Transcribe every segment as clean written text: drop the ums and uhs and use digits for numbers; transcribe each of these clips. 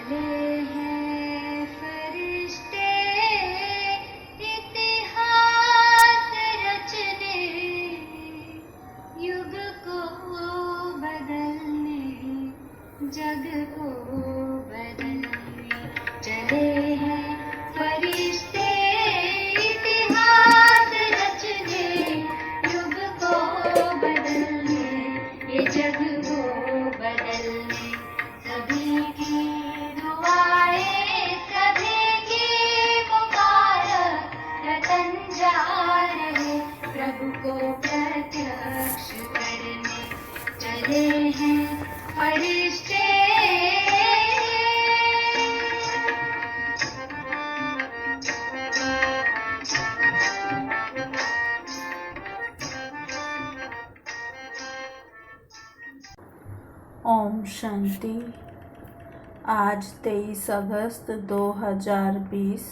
चले हैं फरिश्ते इतिहास रचने, युग को बदलने, जग को बदलने। चले हैं फरिश्ते इतिहास रचने, युग को बदलने, ये जग को बदलने। सभी की दुआएं, सभी की मुबारक, रतन जा रहे प्रभु को प्रत्यक्ष करने। चले हैं फरिश्ते। ओम शांति। आज 23 अगस्त 2020।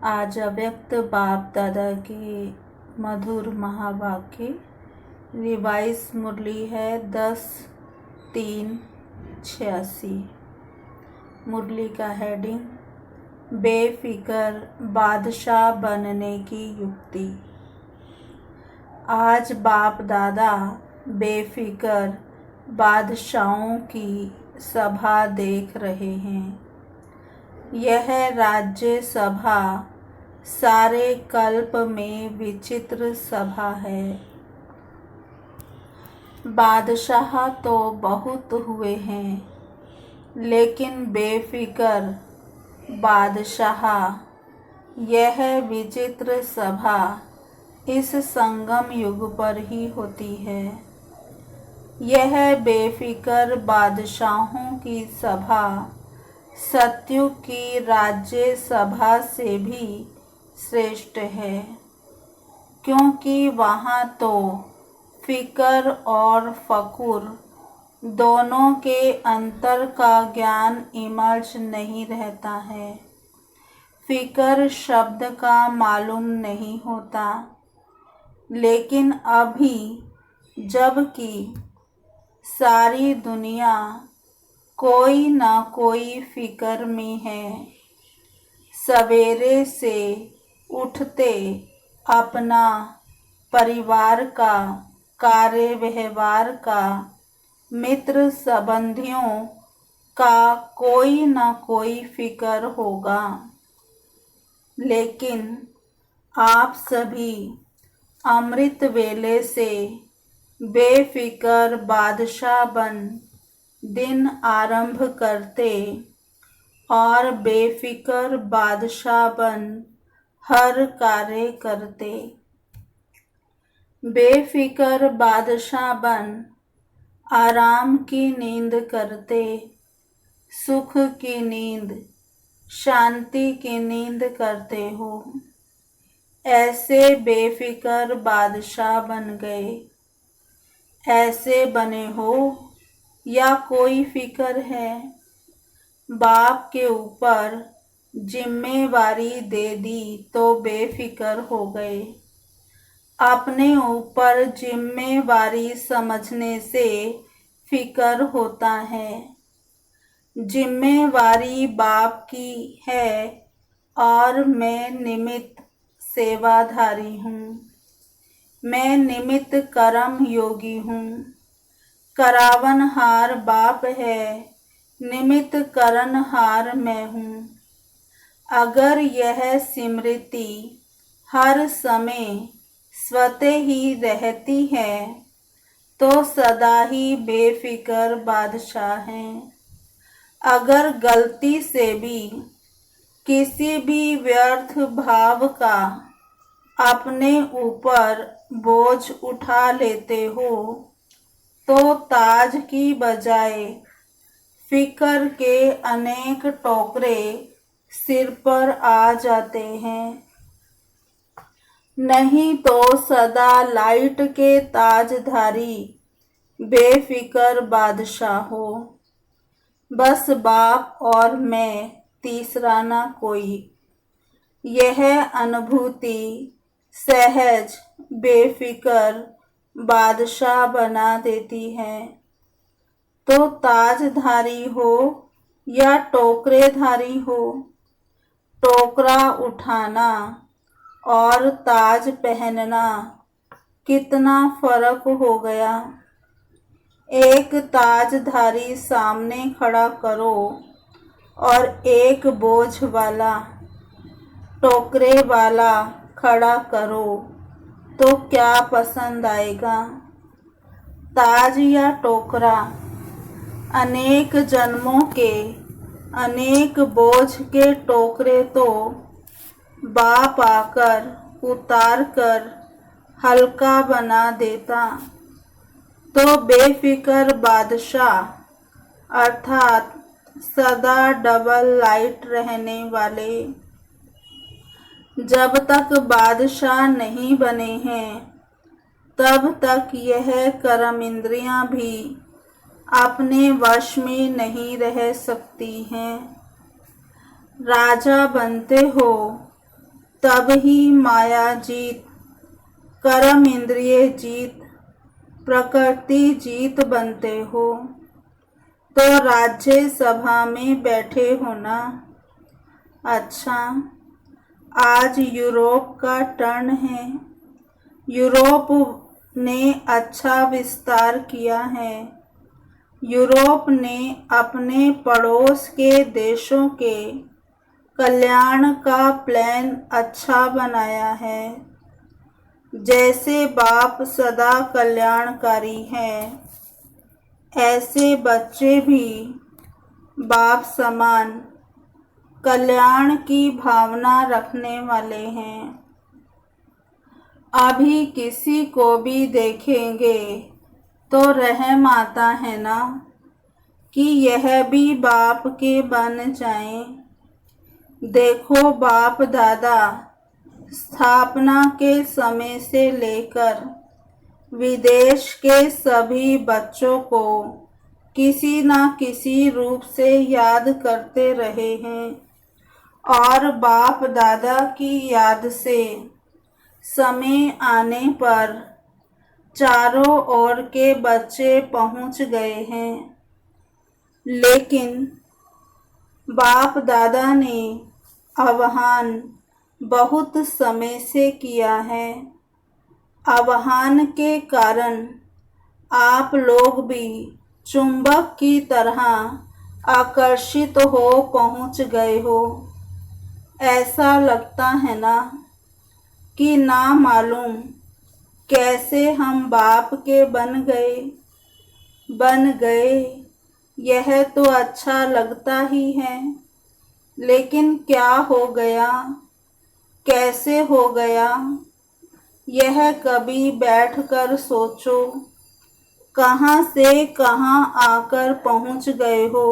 आज अव्यक्त बाप दादा की मधुर महावाक्य। रिवाइज मुरली है 10-3-86। मुरली का हेडिंग बेफिक्र बादशाह बनने की युक्ति। आज बाप दादा बेफिक्र बादशाहों की सभा देख रहे हैं। यह राज्य सभा सारे कल्प में विचित्र सभा है। बादशाह तो बहुत हुए हैं, लेकिन बेफिक्र बादशाह, यह विचित्र सभा इस संगम युग पर ही होती है। यह बेफिक्र बादशाहों की सभा सत्युग की राज्य सभा से भी श्रेष्ठ है, क्योंकि वहाँ तो फिक्र और फकुर दोनों के अंतर का ज्ञान इमर्ज नहीं रहता है। फिक्र शब्द का मालूम नहीं होता, लेकिन अभी जबकि सारी दुनिया कोई न कोई फिक्र में है, सवेरे से उठते अपना परिवार का, कार्य व्यवहार का, मित्र संबंधियों का कोई न कोई फिक्र होगा। लेकिन आप सभी अमृत वेले से बेफिक्र बादशाह बन दिन आरंभ करते और बेफिक्र बादशाह बन हर कार्य करते। बेफिक्र बादशाह बन आराम की नींद करते, सुख की नींद, शांति की नींद करते हो। ऐसे बेफिक्र बादशाह बन गए। ऐसे बने हो या कोई फिक्र है? बाप के ऊपर जिम्मेवारी दे दी तो बेफिक्र हो गए। अपने ऊपर जिम्मेवारी समझने से फिक्र होता है। जिम्मेवारी बाप की है और मैं निमित्त सेवाधारी हूँ। मैं निमित्त कर्म योगी हूँ। करावनहार बाप है, निमित्त करनहार मैं हूँ। अगर यह स्मृति हर समय स्वतः ही रहती है तो सदा ही बेफिक्र बादशाह हैं। अगर गलती से भी किसी भी व्यर्थ भाव का अपने ऊपर बोझ उठा लेते हो तो ताज की बजाय फिक्र के अनेक टोकरे सिर पर आ जाते हैं। नहीं तो सदा लाइट के ताजधारी बेफिक्र बादशाह हो। बस बाप और मैं, तीसरा ना कोई। यह अनुभूति सहज बेफिक्र बादशाह बना देती है। तो ताजधारी हो या टोकरेधारी हो, टोकरा उठाना और ताज पहनना कितना फर्क हो गया। एक ताजधारी सामने खड़ा करो और एक बोझ वाला, टोकरे वाला खड़ा करो तो क्या पसंद आएगा? ताज या टोकरा? अनेक जन्मों के अनेक बोझ के टोकरे तो बाप आकर उतार कर हल्का बना देता। तो बेफिक्र बादशाह अर्थात सदा डबल लाइट रहने वाले जब तक बादशाह नहीं बने हैं तब तक यह कर्म इंद्रियां भी अपने वश में नहीं रह सकती हैं। राजा बनते हो तब ही माया जीत, कर्म इंद्रिय जीत, प्रकृति जीत बनते हो। तो राज्य सभा में बैठे हो ना। अच्छा, आज यूरोप का टर्न है। यूरोप ने अच्छा विस्तार किया है। यूरोप ने अपने पड़ोस के देशों के कल्याण का प्लान अच्छा बनाया है। जैसे बाप सदा कल्याणकारी है, ऐसे बच्चे भी बाप समान कल्याण की भावना रखने वाले हैं। अभी किसी को भी देखेंगे तो रहम आता है ना कि यह भी बाप के बन जाएं। देखो बाप दादा स्थापना के समय से लेकर विदेश के सभी बच्चों को किसी न किसी रूप से याद करते रहे हैं और बाप दादा की याद से समय आने पर चारों ओर के बच्चे पहुंच गए हैं। लेकिन बाप दादा ने आह्वान बहुत समय से किया है। आह्वान के कारण आप लोग भी चुंबक की तरह आकर्षित हो पहुंच गए हो। ऐसा लगता है ना कि ना मालूम कैसे हम बाप के बन गए। यह तो अच्छा लगता ही है, लेकिन क्या हो गया, कैसे हो गया, यह कभी बैठकर सोचो। कहां से कहां आकर पहुंच गए हो।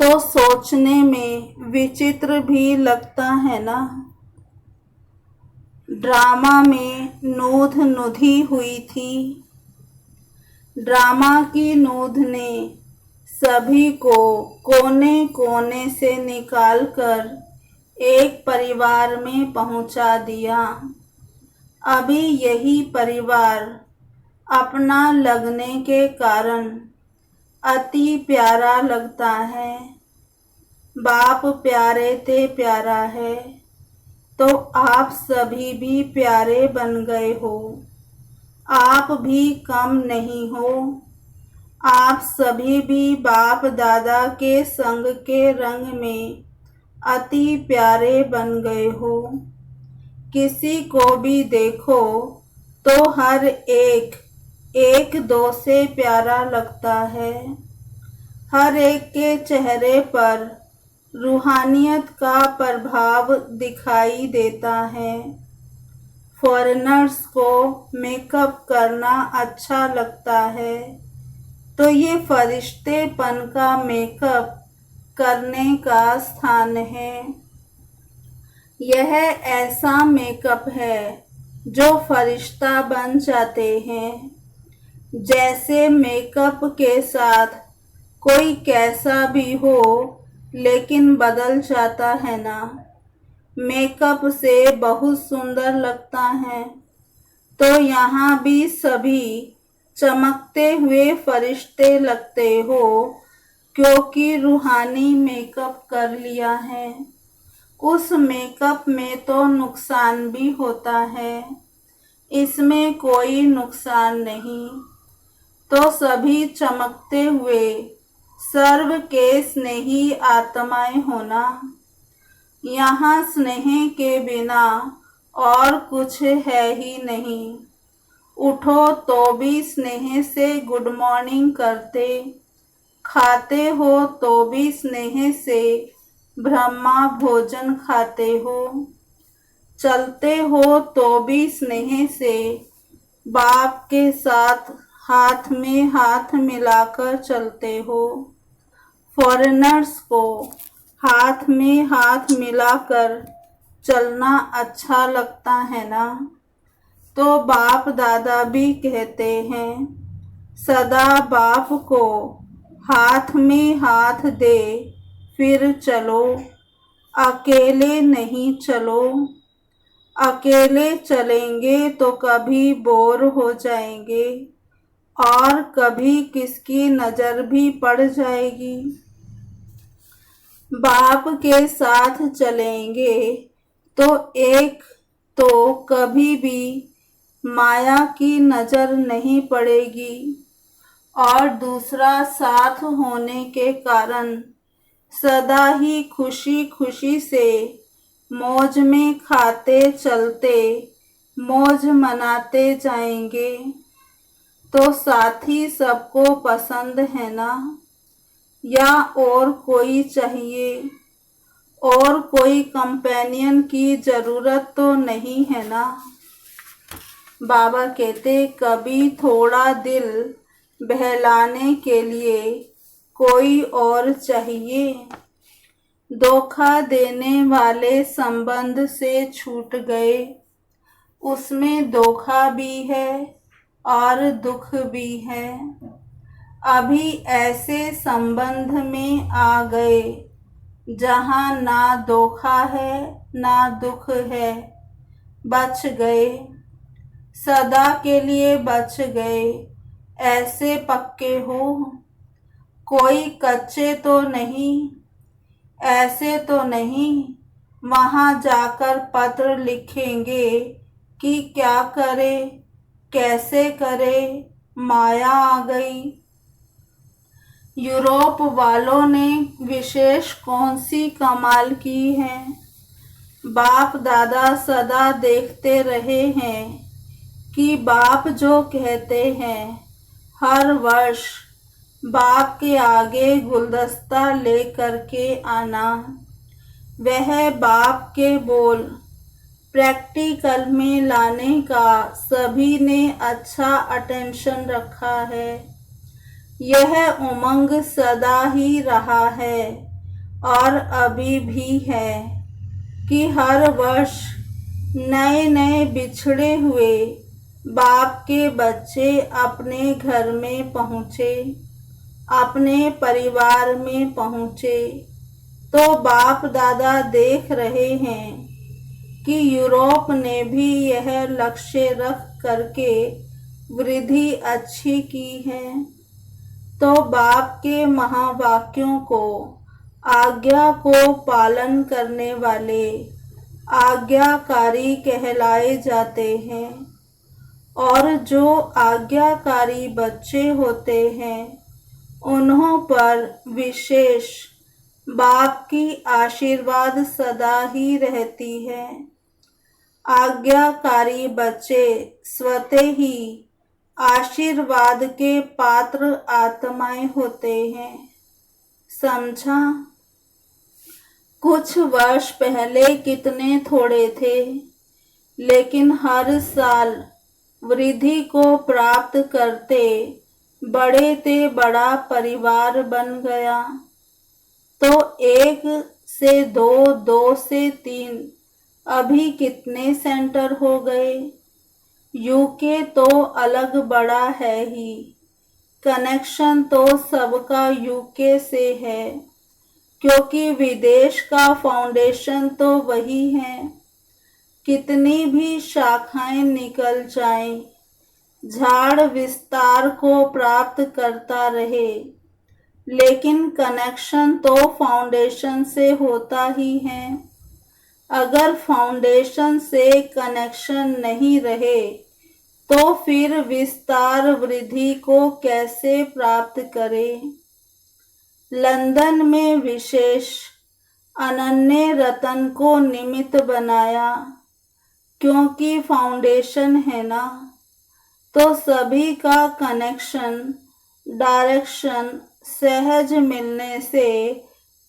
तो सोचने में विचित्र भी लगता है ना। ड्रामा में नूध नुधी हुई थी। ड्रामा की नूध ने सभी को कोने कोने से निकालकर एक परिवार में पहुंचा दिया। अभी यही परिवार अपना लगने के कारण अति प्यारा लगता है। बाप प्यारे ते प्यारा है, तो आप सभी भी प्यारे बन गए हो। आप भी कम नहीं हो। आप सभी भी बाप दादा के संग के रंग में अति प्यारे बन गए हो। किसी को भी देखो तो हर एक दो से प्यारा लगता है। हर एक के चेहरे पर रूहानियत का प्रभाव दिखाई देता है। फॉरेनर्स को मेकअप करना अच्छा लगता है, तो ये फरिश्तेपन का मेकअप करने का स्थान है। यह ऐसा मेकअप है जो फरिश्ता बन जाते हैं। जैसे मेकअप के साथ कोई कैसा भी हो लेकिन बदल जाता है ना। मेकअप से बहुत सुंदर लगता है। तो यहाँ भी सभी चमकते हुए फरिश्ते लगते हो, क्योंकि रूहानी मेकअप कर लिया है। उस मेकअप में तो नुकसान भी होता है, इसमें कोई नुकसान नहीं। तो सभी चमकते हुए सर्व के स्नेही आत्माएं होना। यहाँ स्नेह के बिना और कुछ है ही नहीं। उठो तो भी स्नेह से गुड मॉर्निंग करते, खाते हो तो भी स्नेह से ब्रह्मा भोजन खाते हो, चलते हो तो भी स्नेह से बाप के साथ हाथ में हाथ मिलाकर चलते हो। फॉरेनर्स को हाथ में हाथ मिलाकर चलना अच्छा लगता है ना, तो बाप दादा भी कहते हैं सदा बाप को हाथ में हाथ दे फिर चलो, अकेले नहीं चलो। अकेले चलेंगे तो कभी बोर हो जाएंगे और कभी किसकी नजर भी पड़ जाएगी। बाप के साथ चलेंगे तो एक तो कभी भी माया की नजर नहीं पड़ेगी और दूसरा साथ होने के कारण सदा ही खुशी खुशी से मौज में खाते चलते मौज मनाते जाएंगे। तो साथी सबको पसंद है ना, या और कोई चाहिए? और कोई कंपेनियन की जरूरत तो नहीं है ना। बाबा कहते कभी थोड़ा दिल बहलाने के लिए कोई और चाहिए। धोखा देने वाले संबंध से छूट गए, उसमें धोखा भी है और दुख भी है। अभी ऐसे संबंध में आ गए जहां ना धोखा है ना दुख है, बच गए, सदा के लिए बच गए। ऐसे पक्के हो, कोई कच्चे तो नहीं, ऐसे तो नहीं वहां जाकर पत्र लिखेंगे कि क्या करे कैसे करे, माया आ गई। यूरोप वालों ने विशेष कौन सी कमाल की है? बाप दादा सदा देखते रहे हैं कि बाप जो कहते हैं हर वर्ष बाप के आगे गुलदस्ता लेकर के आना, वह बाप के बोल प्रैक्टिकल में लाने का सभी ने अच्छा अटेंशन रखा है। यह उमंग सदा ही रहा है और अभी भी है कि हर वर्ष नए नए बिछड़े हुए बाप के बच्चे अपने घर में पहुँचे, अपने परिवार में पहुँचे। तो बाप दादा देख रहे हैं कि यूरोप ने भी यह लक्ष्य रख करके वृद्धि अच्छी की है। तो बाप के महावाक्यों को, आज्ञा को पालन करने वाले आज्ञाकारी कहलाए जाते हैं। और जो आज्ञाकारी बच्चे होते हैं उन्हों पर विशेष बाप की आशीर्वाद सदा ही रहती है। आज्ञाकारी बच्चे स्वतः ही आशीर्वाद के पात्र आत्माएं होते हैं। समझा? कुछ वर्ष पहले कितने थोड़े थे, लेकिन हर साल वृद्धि को प्राप्त करते बड़े ते बड़ा परिवार बन गया। तो 1 से 2, 2 से 3, अभी कितने सेंटर हो गए। यूके तो अलग बड़ा है ही, कनेक्शन तो सबका यूके से है, क्योंकि विदेश का फाउंडेशन तो वही है। कितनी भी शाखाएं निकल जाएं, झाड़ विस्तार को प्राप्त करता रहे, लेकिन कनेक्शन तो फाउंडेशन से होता ही है। अगर फाउंडेशन से कनेक्शन नहीं रहे तो फिर विस्तार वृद्धि को कैसे प्राप्त करें। लंदन में विशेष अनन्य रतन को निमित्त बनाया, क्योंकि फाउंडेशन है ना, तो सभी का कनेक्शन डायरेक्शन सहज मिलने से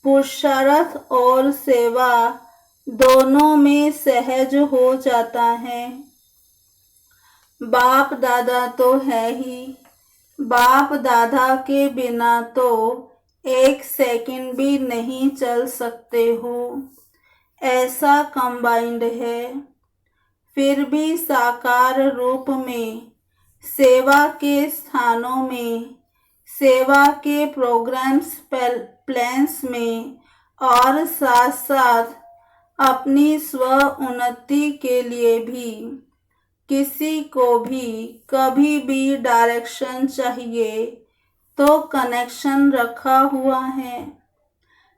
पुरुषार्थ और सेवा दोनों में सहज हो जाता है। बाप दादा तो है ही, बाप दादा के बिना तो एक सेकंड भी नहीं चल सकते हो, ऐसा कंबाइंड है। फिर भी साकार रूप में सेवा के स्थानों में, सेवा के प्रोग्राम्स प्लान्स में और साथ साथ अपनी स्व उन्नति के लिए भी किसी को भी कभी भी डायरेक्शन चाहिए तो कनेक्शन रखा हुआ है।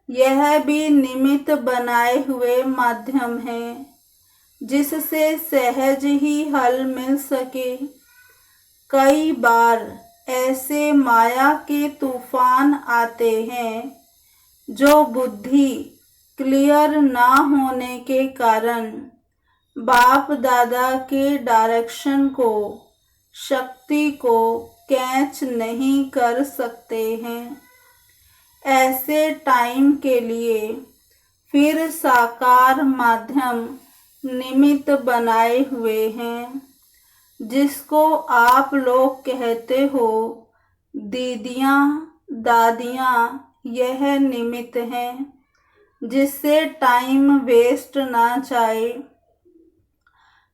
यह भी निमित्त बनाए हुए माध्यम है जिससे सहज ही हल मिल सके। कई बार ऐसे माया के तूफान आते हैं जो बुद्धि क्लियर ना होने के कारण बाप दादा के डायरेक्शन को, शक्ति को कैच नहीं कर सकते हैं। ऐसे टाइम के लिए फिर साकार माध्यम निमित्त बनाए हुए हैं, जिसको आप लोग कहते हो दीदियाँ दादियाँ। यह निमित्त है जिससे टाइम वेस्ट ना जाए।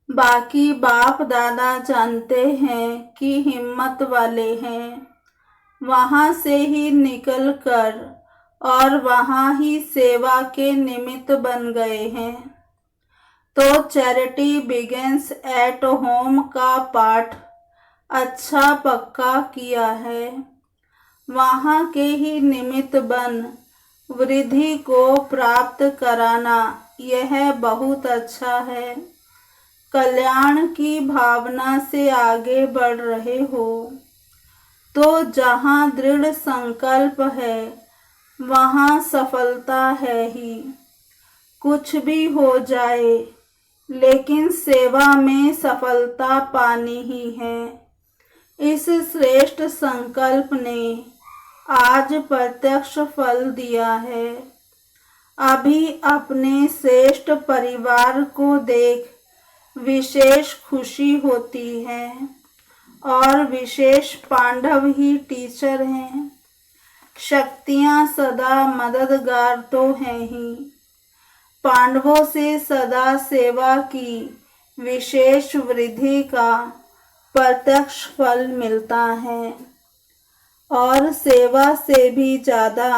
बाकी बाप दादा जानते हैं कि हिम्मत वाले हैं, वहाँ से ही निकल कर और वहाँ ही सेवा के निमित्त बन गए हैं। तो चैरिटी बिगिंस एट होम का पाठ अच्छा पक्का किया है। वहाँ के ही निमित्त बन वृद्धि को प्राप्त कराना यह बहुत अच्छा है। कल्याण की भावना से आगे बढ़ रहे हो तो जहाँ दृढ़ संकल्प है वहाँ सफलता है ही। कुछ भी हो जाए लेकिन सेवा में सफलता पानी ही है। इस श्रेष्ठ संकल्प ने आज प्रत्यक्ष फल दिया है। अभी अपने श्रेष्ठ परिवार को देख विशेष खुशी होती है और विशेष पांडव ही टीचर हैं। शक्तियाँ सदा मददगार तो हैं ही। पांडवों से सदा सेवा की विशेष वृद्धि का प्रत्यक्ष फल मिलता है और सेवा से भी ज़्यादा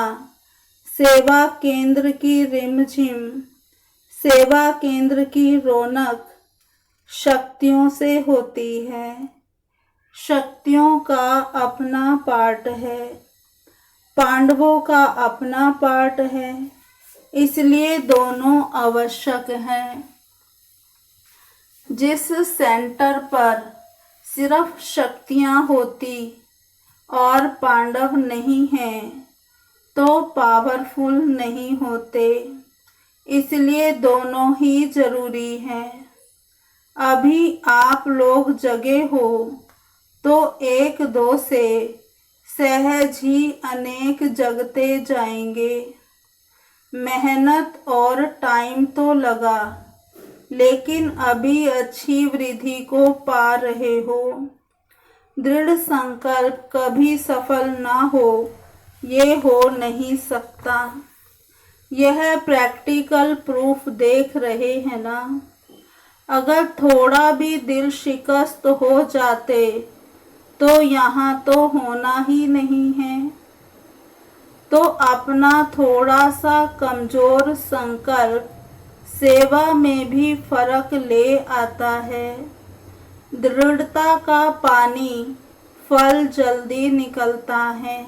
सेवा केंद्र की रिमझिम, सेवा केंद्र की रौनक शक्तियों से होती है। शक्तियों का अपना पार्ट है, पांडवों का अपना पार्ट है, इसलिए दोनों आवश्यक हैं। जिस सेंटर पर सिर्फ शक्तियाँ होती और पांडव नहीं हैं तो पावरफुल नहीं होते, इसलिए दोनों ही जरूरी हैं। अभी आप लोग जगे हो तो एक दो से सहज ही अनेक जगते जाएंगे। मेहनत और टाइम तो लगा, लेकिन अभी अच्छी वृद्धि को पा रहे हो। दृढ़ संकल्प कभी सफल ना हो ये हो नहीं सकता। यह प्रैक्टिकल प्रूफ देख रहे हैं ना। अगर थोड़ा भी दिल शिकस्त हो जाते तो यहाँ तो होना ही नहीं है। तो अपना थोड़ा सा कमजोर संकल्प सेवा में भी फर्क ले आता है। दृढ़ता का पानी फल जल्दी निकलता है।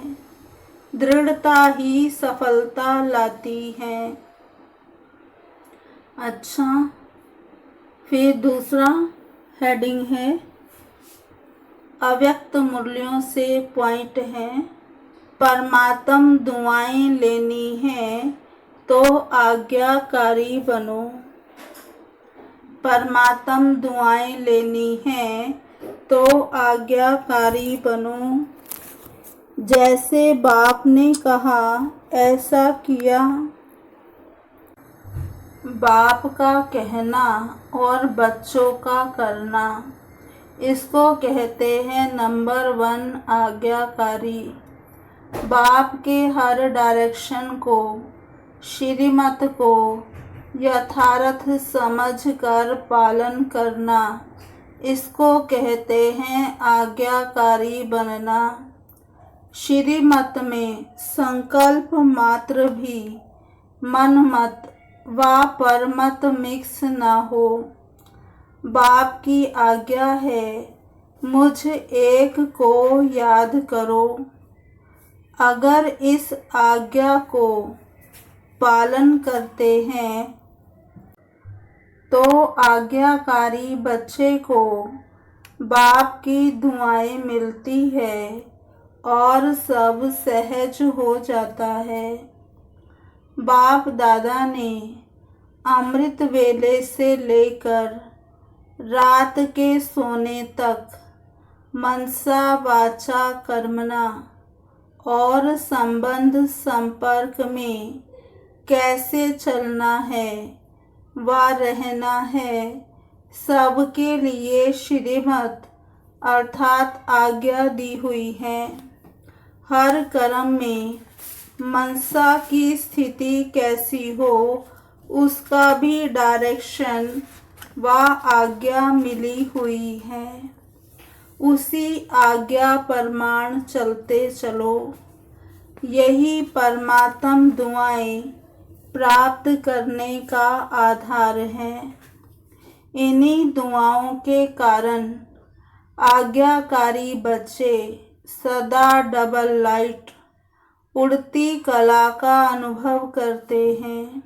दृढ़ता ही सफलता लाती है। अच्छा, फिर दूसरा हेडिंग है अव्यक्त मूल्यों से पॉइंट है। परमात्म दुआएं लेनी है तो आज्ञाकारी बनो। परमात्म दुआएं लेनी है तो आज्ञाकारी बनो। जैसे बाप ने कहा ऐसा किया। बाप का कहना और बच्चों का करना, इसको कहते हैं नंबर 1 आज्ञाकारी। बाप के हर डायरेक्शन को, श्रीमत को यथार्थ समझकर पालन करना, इसको कहते हैं आज्ञाकारी बनना। श्रीमत में संकल्प मात्र भी मनमत व परमत मिक्स न हो। बाप की आज्ञा है मुझ एक को याद करो। अगर इस आज्ञा को पालन करते हैं तो आज्ञाकारी बच्चे को बाप की दुआएं मिलती है और सब सहज हो जाता है। बाप दादा ने अमृत वेले से लेकर रात के सोने तक मनसा वाचा कर्मणा और संबंध संपर्क में कैसे चलना है व रहना है, सबके लिए श्रीमत अर्थात आज्ञा दी हुई है। हर कर्म में मनसा की स्थिति कैसी हो उसका भी डायरेक्शन व आज्ञा मिली हुई है। उसी आज्ञा प्रमाण चलते चलो। यही परमात्म दुआएं प्राप्त करने का आधार है। इन्हीं दुआओं के कारण आज्ञाकारी बच्चे सदा डबल लाइट उड़ती कला का अनुभव करते हैं।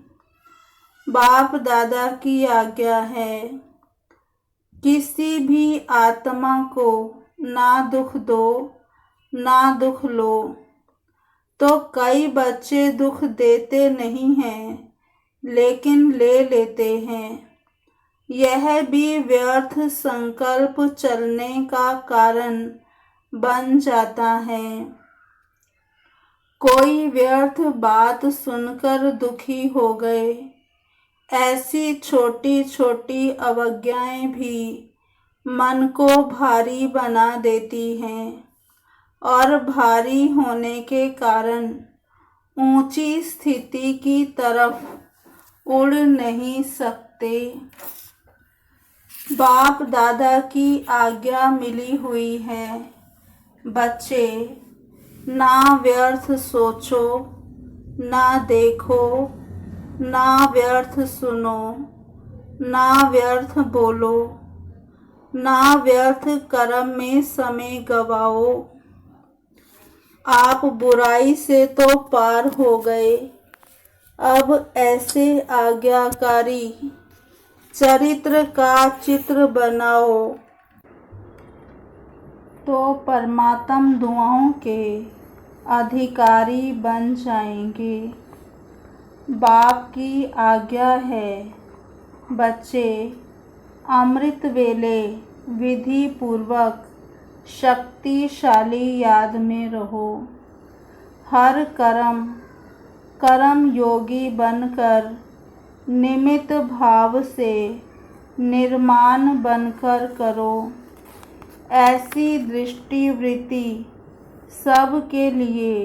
बाप दादा की आज्ञा है किसी भी आत्मा को ना दुख दो ना दुख लो। तो कई बच्चे दुख देते नहीं हैं लेकिन ले लेते हैं। यह भी व्यर्थ संकल्प चलने का कारण बन जाता है। कोई व्यर्थ बात सुनकर दुखी हो गए। ऐसी छोटी छोटी अवज्ञाएं भी मन को भारी बना देती हैं और भारी होने के कारण ऊंची स्थिति की तरफ उड़ नहीं सकते। बाप दादा की आज्ञा मिली हुई है। बच्चे ना व्यर्थ सोचो, ना देखो, ना व्यर्थ सुनो, ना व्यर्थ बोलो, ना व्यर्थ कर्म में समय गवाओ। आप बुराई से तो पार हो गए। अब ऐसे आज्ञाकारी चरित्र का चित्र बनाओ तो परमात्म दुआओं के अधिकारी बन जाएंगे। बाप की आज्ञा है बच्चे अमृत वेले विधि पूर्वक शक्तिशाली याद में रहो। हर कर्म योगी बनकर निमित्त भाव से निर्माण बनकर करो। ऐसी दृष्टिवृत्ति सब के लिए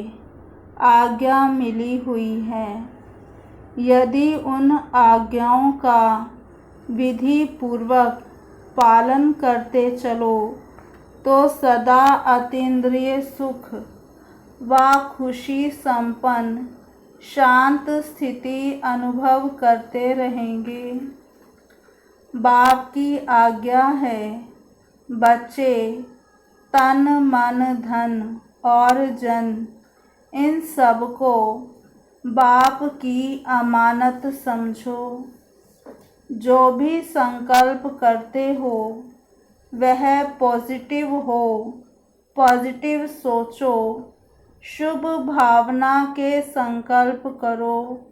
आज्ञा मिली हुई है। यदि उन आज्ञाओं का विधि पूर्वक पालन करते चलो तो सदा अतीन्द्रिय सुख व खुशी संपन्न शांत स्थिति अनुभव करते रहेंगे। बाप की आज्ञा है बच्चे तन मन धन और जन इन सब को बाप की अमानत समझो। जो भी संकल्प करते हो वह पॉजिटिव हो, पॉजिटिव सोचो, शुभ भावना के संकल्प करो।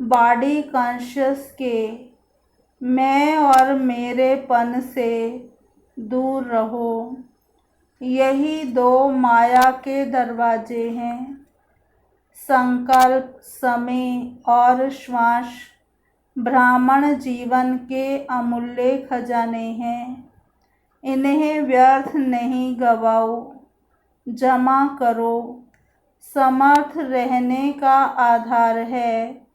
बॉडी कॉन्शियस के मैं और मेरेपन से दूर रहो। यही दो माया के दरवाजे हैं। संकल्प, समय और श्वास ब्राह्मण जीवन के अमूल्य खजाने हैं। इन्हें व्यर्थ नहीं गवाओ, जमा करो। समर्थ रहने का आधार है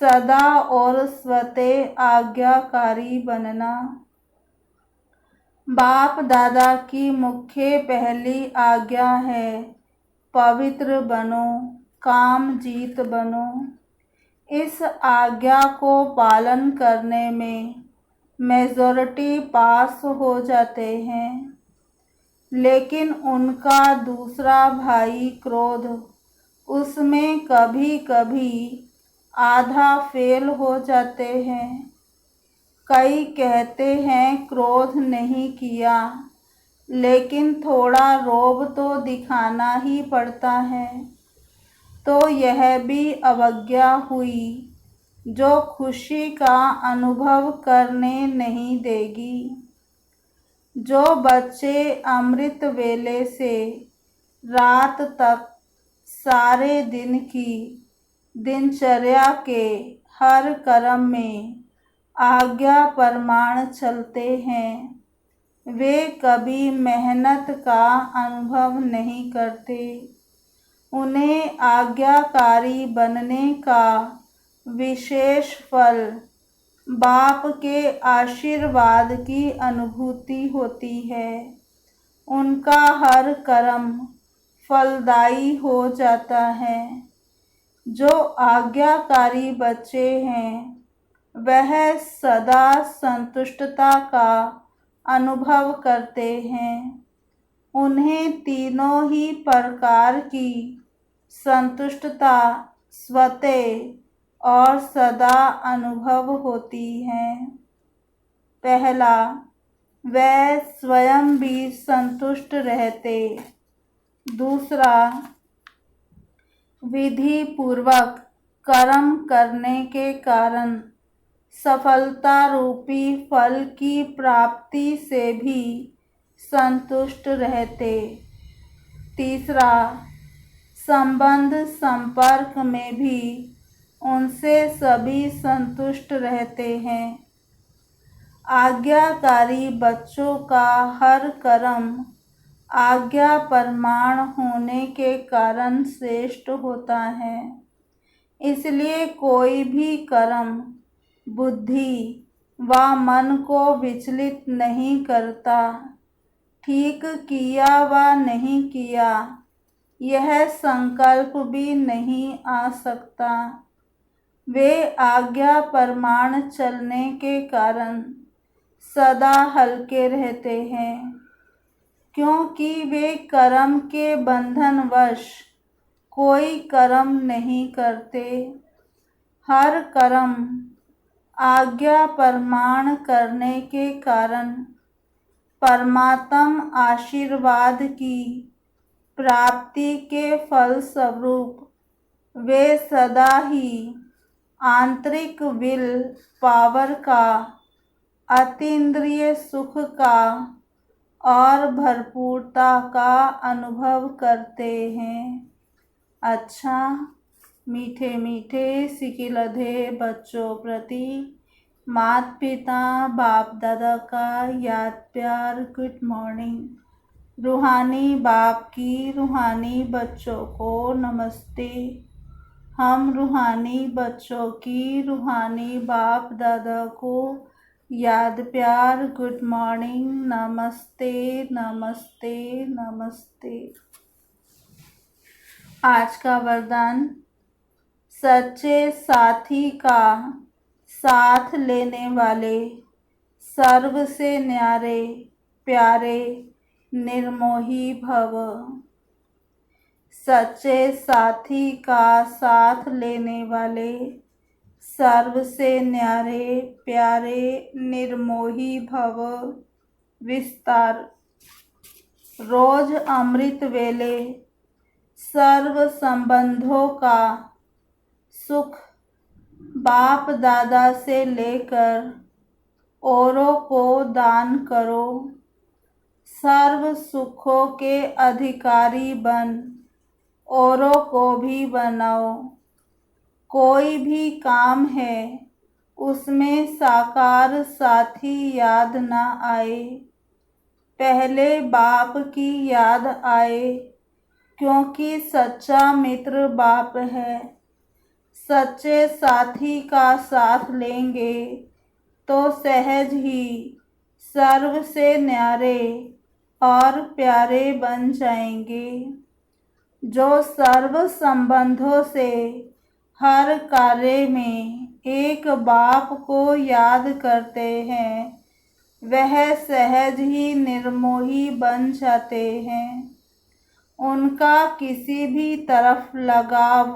सदा और स्वतः आज्ञाकारी बनना। बाप दादा की मुख्य पहली आज्ञा है पवित्र बनो, काम जीत बनो। इस आज्ञा को पालन करने में मेजॉरिटी पास हो जाते हैं, लेकिन उनका दूसरा भाई क्रोध, उसमें कभी कभी आधा फेल हो जाते हैं। कई कहते हैं क्रोध नहीं किया, लेकिन थोड़ा रोब तो दिखाना ही पड़ता है। तो यह भी अवज्ञा हुई जो खुशी का अनुभव करने नहीं देगी। जो बच्चे अमृत वेले से रात तक सारे दिन की दिनचर्या के हर कर्म में आज्ञा प्रमाण चलते हैं, वे कभी मेहनत का अनुभव नहीं करते। उन्हें आज्ञाकारी बनने का विशेष फल बाप के आशीर्वाद की अनुभूति होती है। उनका हर कर्म फलदायी हो जाता है। जो आज्ञाकारी बच्चे हैं वह सदा संतुष्टता का अनुभव करते हैं। उन्हें तीनों ही प्रकार की संतुष्टता स्वतः और सदा अनुभव होती है। पहला, वह स्वयं भी संतुष्ट रहते। दूसरा, विधि पूर्वक कर्म करने के कारण सफलता रूपी फल की प्राप्ति से भी संतुष्ट रहते। तीसरा, संबंध संपर्क में भी उनसे सभी संतुष्ट रहते हैं। आज्ञाकारी बच्चों का हर कर्म आज्ञा प्रमाण होने के कारण श्रेष्ठ होता है। इसलिए कोई भी कर्म बुद्धि व मन को विचलित नहीं करता। ठीक किया व नहीं किया यह संकल्प भी नहीं आ सकता। वे आज्ञा प्रमाण चलने के कारण सदा हल्के रहते हैं, क्योंकि वे कर्म के बंधनवश कोई कर्म नहीं करते। हर कर्म आज्ञा प्रमाण करने के कारण परमात्म आशीर्वाद की प्राप्ति के फलस्वरूप वे सदा ही आंतरिक विल पावर का, अतीन्द्रिय सुख का और भरपूरता का अनुभव करते हैं। अच्छा, मीठे मीठे सिकिलधे बच्चों प्रति माता पिता बाप दादा का याद प्यार गुड मॉर्निंग। रूहानी बाप की रूहानी बच्चों को नमस्ते। हम रूहानी बच्चों की रूहानी बाप दादा को याद प्यार गुड मॉर्निंग, नमस्ते नमस्ते नमस्ते। आज का वरदान, सच्चे साथी का साथ लेने वाले सर्व से न्यारे प्यारे निर्मोही भव। सच्चे साथी का साथ लेने वाले, सर्व से न्यारे प्यारे निर्मोही भव विस्तार। रोज अमृत वेले सर्व संबंधों का सुख बाप दादा से लेकर औरों को दान करो। सर्व सुखों के अधिकारी बन औरों को भी बनाओ। कोई भी काम है उसमें साकार साथी याद न आए, पहले बाप की याद आए, क्योंकि सच्चा मित्र बाप है। सच्चे साथी का साथ लेंगे तो सहज ही सर्व से न्यारे और प्यारे बन जाएंगे। जो सर्व संबंधों से हर कार्य में एक बाप को याद करते हैं, वह सहज ही निर्मोही बन जाते हैं। उनका किसी भी तरफ लगाव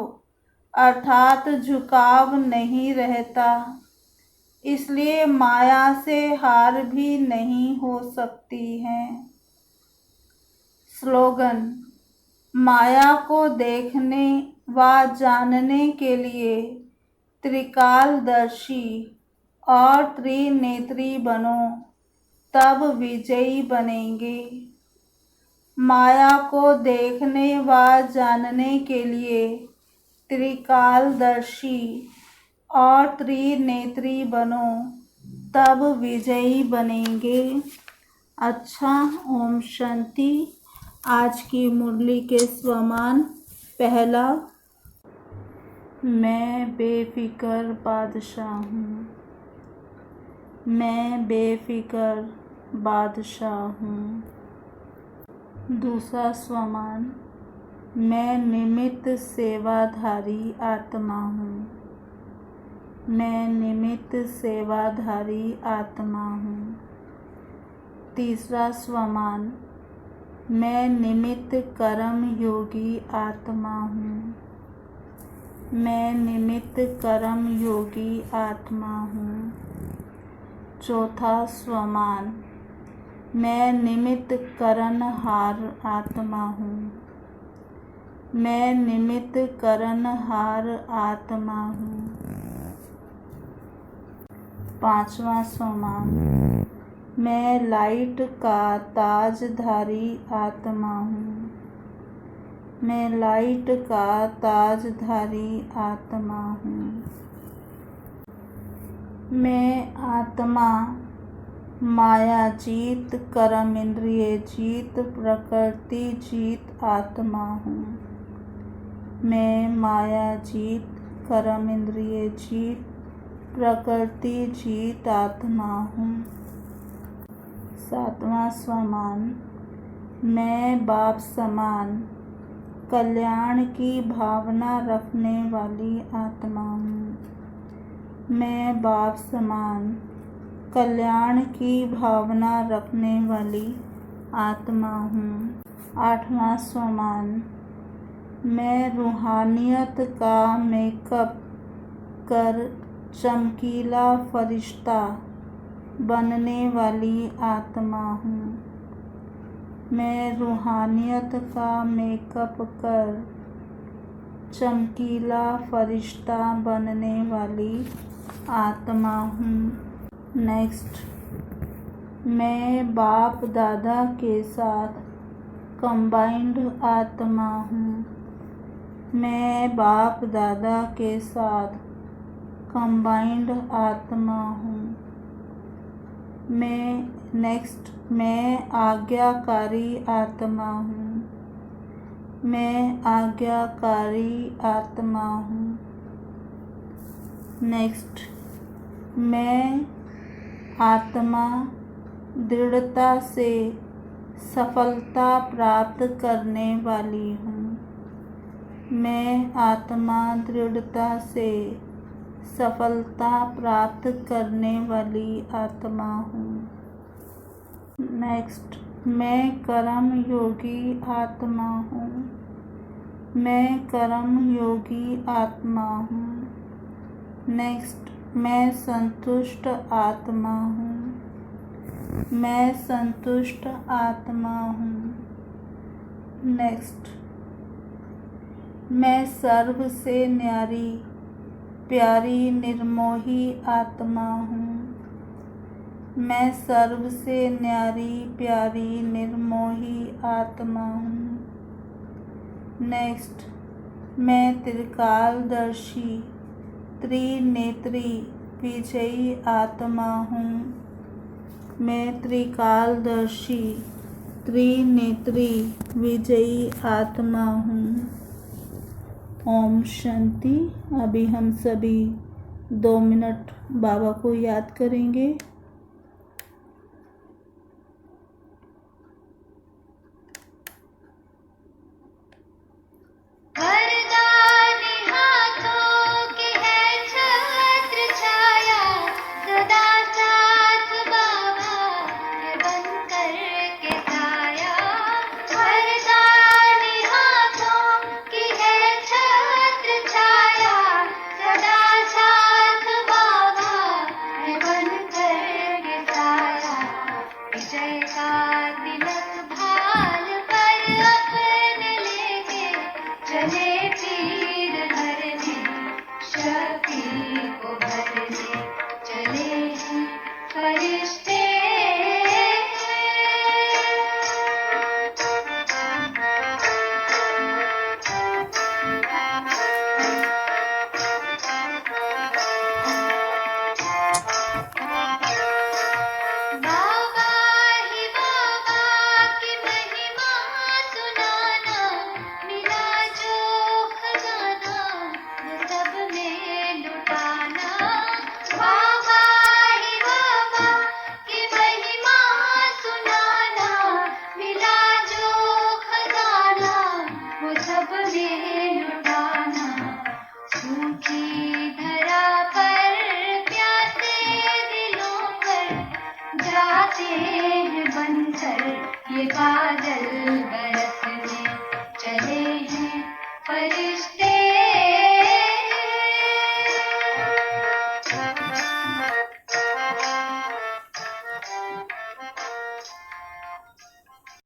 अर्थात झुकाव नहीं रहता, इसलिए माया से हार भी नहीं हो सकती है। स्लोगन: माया को देखने व जानने के लिए त्रिकालदर्शी और त्रिनेत्री बनो, तब विजयी बनेंगे। माया को देखने व जानने के लिए त्रिकालदर्शी और त्रिनेत्री बनो, तब विजयी बनेंगे। अच्छा, ओम शांति। आज की मुरली के स्वमान। पहला, मैं बेफिक्र बादशाह हूँ। मैं बेफिक्र बादशाह हूँ। दूसरा स्वमान, मैं निमित्त सेवाधारी आत्मा हूँ। मैं निमित्त सेवाधारी आत्मा हूँ। तीसरा स्वमान, मैं निमित्त कर्म योगी आत्मा हूँ। मैं निमित्त कर्म योगी आत्मा हूँ। चौथा स्वमान, मैं निमित्त करनहार आत्मा हूँ। मैं निमित्त करनहार आत्मा हूँ। पांचवा स्वमान, मैं लाइट का ताजधारी आत्मा हूँ। मैं लाइट का ताजधारी आत्मा हूँ। मैं आत्मा माया जीत, कर्म इंद्रिय जीत, प्रकृति जीत आत्मा हूँ। मैं माया जीत, कर्म इंद्रिय जीत, प्रकृति जीत आत्मा हूँ। सातवां स्वमान, मैं बाप समान कल्याण की भावना रखने वाली आत्मा हूँ। मैं बाप समान कल्याण की भावना रखने वाली आत्मा हूँ। आठवां स्वमान, मैं रूहानियत का मेकअप कर चमकीला फरिश्ता बनने वाली आत्मा हूँ। मैं रूहानियत का मेकअप कर चमकीला फरिश्ता बनने वाली आत्मा हूँ। नेक्स्ट, मैं बाप दादा के साथ कंबाइंड आत्मा हूँ। मैं बाप दादा के साथ कंबाइंड आत्मा हूँ। मैं आज्ञाकारी आत्मा हूँ। मैं आज्ञाकारी आत्मा हूँ। नेक्स्ट, मैं आत्मा दृढ़ता से सफलता प्राप्त करने वाली हूँ। मैं आत्मा दृढ़ता से सफलता प्राप्त करने वाली आत्मा हूँ। नेक्स्ट, मैं कर्म योगी आत्मा हूँ। मैं कर्म योगी आत्मा हूँ। नेक्स्ट, मैं संतुष्ट आत्मा हूँ। मैं संतुष्ट आत्मा हूँ। नेक्स्ट, मैं सर्व से न्यारी प्यारी निर्मोही आत्मा हूँ। मैं सर्व से न्यारी प्यारी निर्मोही आत्मा हूँ। नेक्स्ट, मैं त्रिकालदर्शी त्रिनेत्री विजयी आत्मा हूँ। मैं त्रिकालदर्शी त्रिनेत्री विजयी आत्मा हूँ। ओम शांति। अभी हम सभी 2 मिनट बाबा को याद करेंगे। वरदानी हाथों की है छत्र छाया, सदा साथ बाबा है बनकर के साया। वरदानी हाथों की है छत्र छाया, सदा साथ बाबा है बनकर के साया। विजय का तिलक भाल पर अपने लेके चले पीर हरने, शक्ति को भरने चले हैं फरिश्ते। बाबा ही बाबा की महिमा सुनाना, मिला जो खजाना वो सब में लुटाना। बाबा ही बाबा की महिमा सुनाना, मिला जो खजाना वो सब में लुटाना। सूखी धरा पर प्यासे दिलों पर जाते हैं बनकर ये बादल बरसने चले हैं फरिश्ते।